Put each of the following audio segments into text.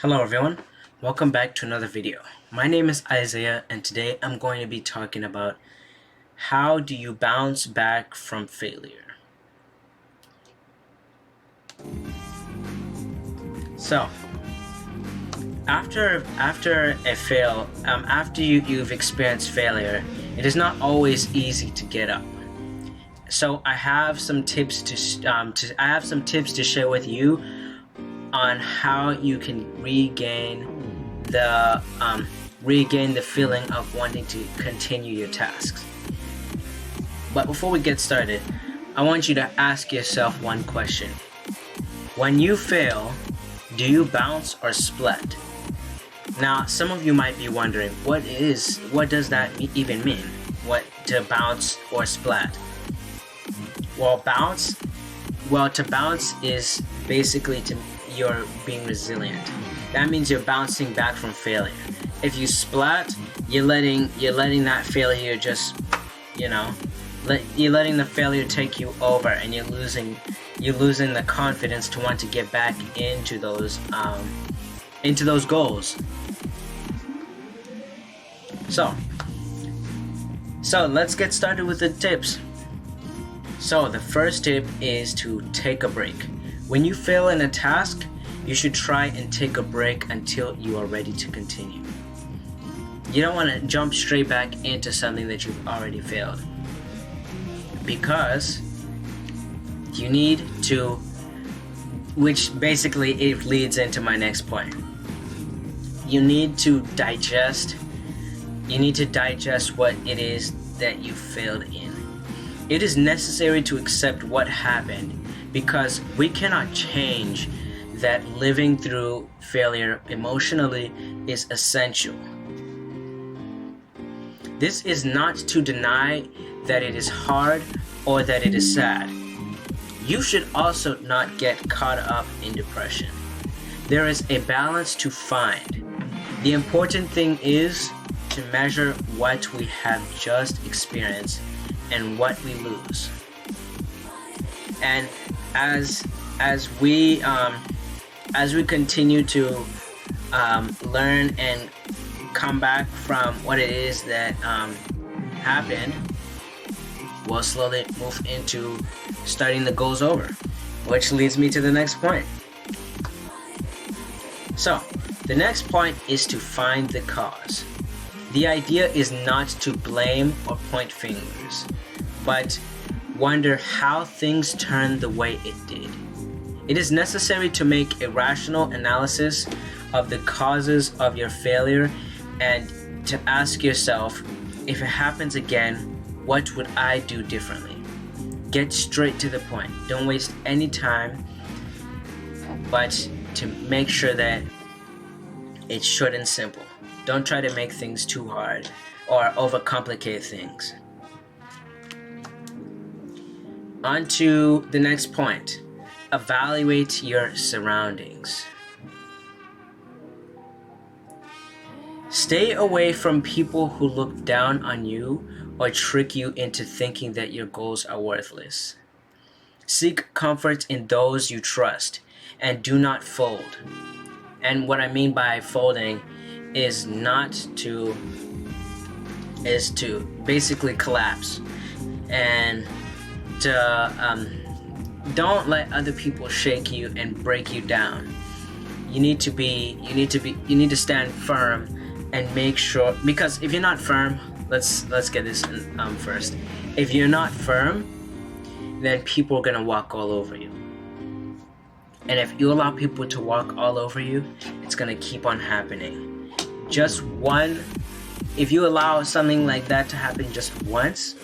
Hello everyone, welcome back to another video. My name is Isaiah and today I'm going to be talking about how do you bounce back from failure. So, after you've experienced failure, it is not always easy to get up. So I have some tips to share with you on how you can regain the feeling of wanting to continue your tasks. But before we get started, I want you to ask yourself one question. When you fail, do you bounce or splat? Now, some of you might be wondering, what does that even mean? What to bounce or splat? To bounce is basically you're being resilient. That means you're bouncing back from failure. If you splat, you're letting that failure you're letting the failure take you over, and you're losing the confidence to want to get back into those goals. So let's get started with the tips. So the first tip is to take a break. When you fail in a task, you should try and take a break until you are ready to continue. You don't want to jump straight back into something that you've already failed, because you need to, which basically it leads into my next point. You need to digest what it is that you failed in. It is necessary to accept what happened, because we cannot change that. Living through failure emotionally is essential. This is not to deny that it is hard or that it is sad. You should also not get caught up in depression. There is a balance to find. The important thing is to measure what we have just experienced and what we lose. And as we continue to learn and come back from what it is that happened, we'll slowly move into starting the goals over, which leads me to the next point. So the next point is to find the cause. The idea is not to blame or point fingers, but wonder how things turned the way it did. It is necessary to make a rational analysis of the causes of your failure and to ask yourself, if it happens again, what would I do differently? Get straight to the point. Don't waste any time, but to make sure that it's short and simple. Don't try to make things too hard or overcomplicate things. On to the next point. Evaluate your surroundings. Stay away from people who look down on you or trick you into thinking that your goals are worthless. Seek comfort in those you trust and do not fold. And what I mean by folding is to basically collapse, and to don't let other people shake you and break you down. You need to stand firm and make sure, because if you're not firm, let's get this first. If you're not firm, then people are gonna walk all over you. And if you allow people to walk all over you, it's gonna keep on happening. If you allow something like that to happen just once,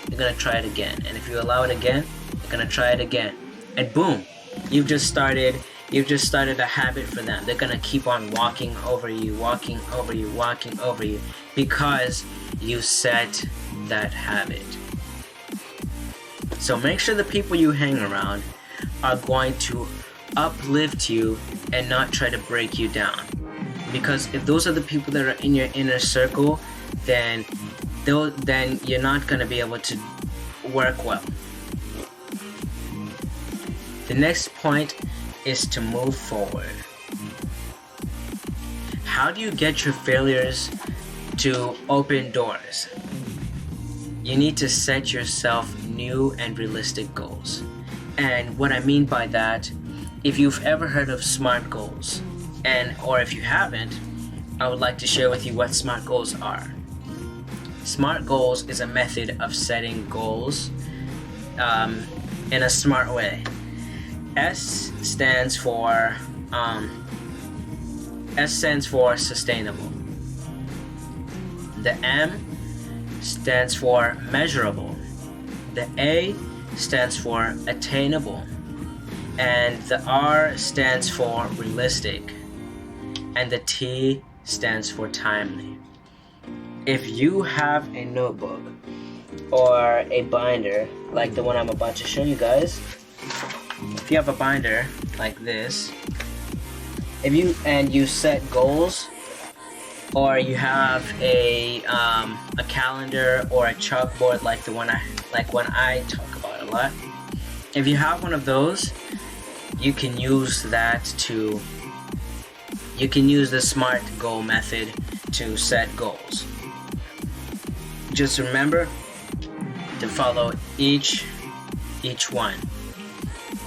you're gonna try it again. And if you allow it again, you're gonna try it again. And boom, you've just started a habit for them. They're gonna keep on walking over you, because you set that habit. So make sure the people you hang around are going to uplift you and not try to break you down. Because if those are the people that are in your inner circle, then you're not going to be able to work well. The next point is to move forward. how do you get your failures to open doors? You need to set yourself new and realistic goals. And what I mean by that, if you've ever heard of SMART goals, or if you haven't, I would like to share with you what SMART goals are. SMART goals is a method of setting goals in a smart way. S stands for sustainable. The M stands for measurable. The A stands for attainable. And the R stands for realistic. And the T stands for timely. If you have a notebook or a binder like the one I'm about to show you guys, if you have a binder like this, and you set goals, or you have a calendar or a chalkboard like one I talk about a lot, if you have one of those, you can use the SMART goal method to set goals. Just remember to follow each one,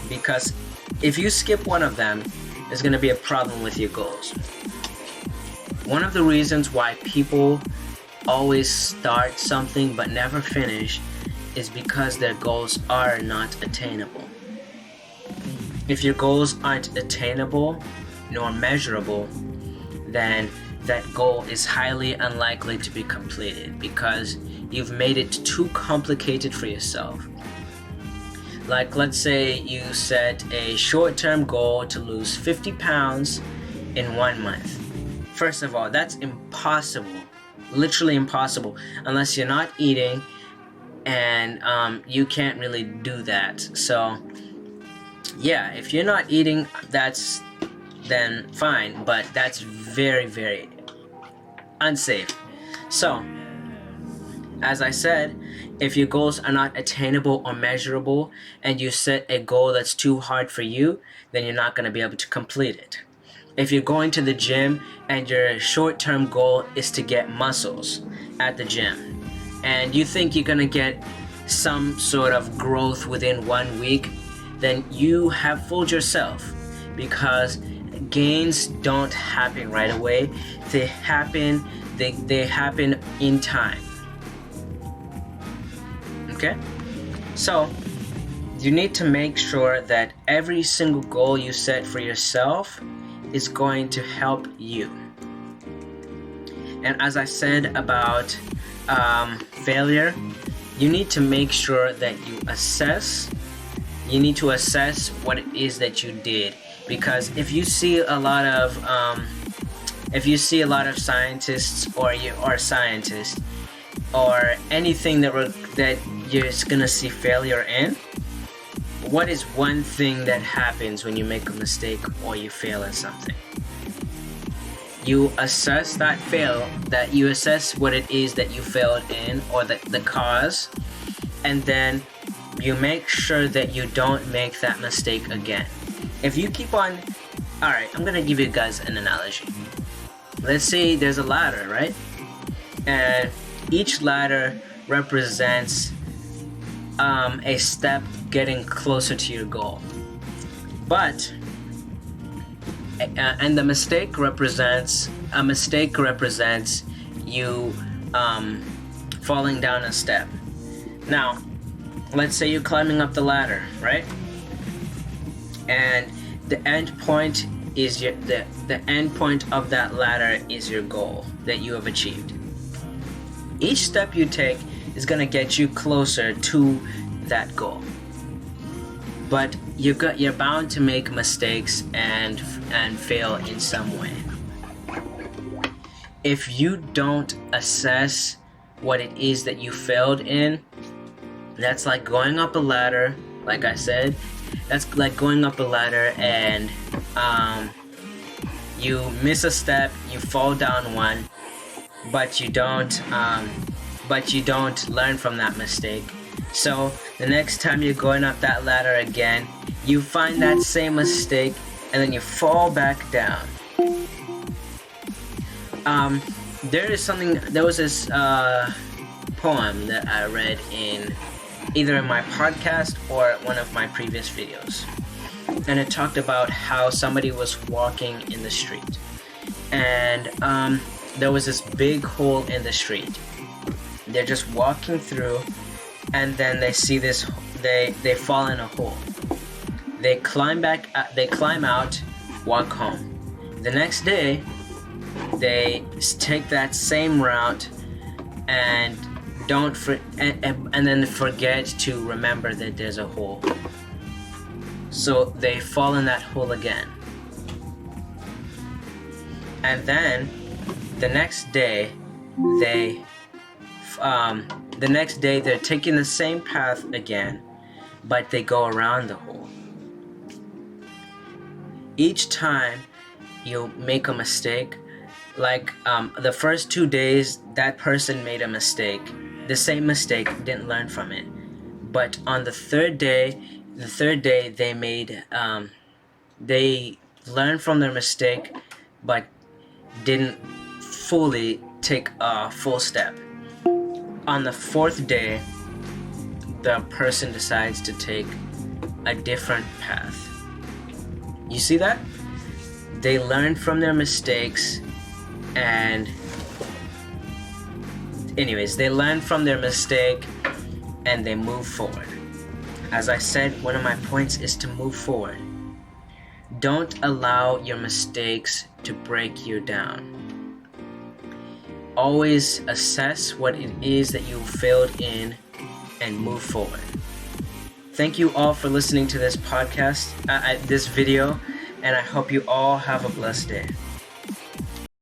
because if you skip one of them, there's going to be a problem with your goals. One of the reasons why people always start something but never finish is because their goals are not attainable. If your goals aren't attainable nor measurable, then that goal is highly unlikely to be completed because you've made it too complicated for yourself. Like, let's say you set a short-term goal to lose 50 pounds in 1 month. First of all, that's impossible, literally impossible, unless you're not eating, and you can't really do that. So yeah, if you're not eating, then fine, but that's very, very unsafe. So as I said, if your goals are not attainable or measurable and you set a goal that's too hard for you, then you're not going to be able to complete it. If you're going to the gym and your short-term goal is to get muscles at the gym, and you think you're going to get some sort of growth within 1 week, then you have fooled yourself, because gains don't happen right away. They happen in time. Okay? So you need to make sure that every single goal you set for yourself is going to help you. And as I said about failure, you need to make sure that you need to assess what it is that you did. Because if you see a lot of scientists or anything that you're gonna see failure in, what is one thing that happens when you make a mistake or you fail in something? You assess you assess what it is that you failed in, or the cause, and then you make sure that you don't make that mistake again. If you keep on, alright, I'm gonna give you guys an analogy. Let's say there's a ladder, right? And each ladder represents a step getting closer to your goal. But and the mistake represents you falling down a step. Now, let's say you're climbing up the ladder, right? And the end point is the end point of that ladder is your goal that you have achieved. Each step you take is gonna get you closer to that goal. But you're bound to make mistakes and fail in some way. If you don't assess what it is that you failed in, that's like going up a ladder. Like I said, that's like going up a ladder and you miss a step, you fall down one, but you don't learn from that mistake. So the next time you're going up that ladder again, you find that same mistake and then you fall back down. There was this poem that I read in either in my podcast or one of my previous videos, and it talked about how somebody was walking in the street, and there was this big hole in the street. They're just walking through, and then they see this. They fall in a hole. They climb out, walk home. The next day, they take that same route and and then forget to remember that there's a hole. So they fall in that hole again. And then the next day they're taking the same path again, but they go around the hole. Each time you make a mistake, like the first 2 days that person made a mistake, the same mistake, didn't learn from it. But on the third day they learned from their mistake, but didn't fully take a full step. On the fourth day, the person decides to take a different path. You see that? They learn from their mistakes, and anyways, they learn from their mistake and they move forward. As I said, one of my points is to move forward. Don't allow your mistakes to break you down. Always assess what it is that you failed in and move forward. Thank you all for listening to this podcast, this video, and I hope you all have a blessed day.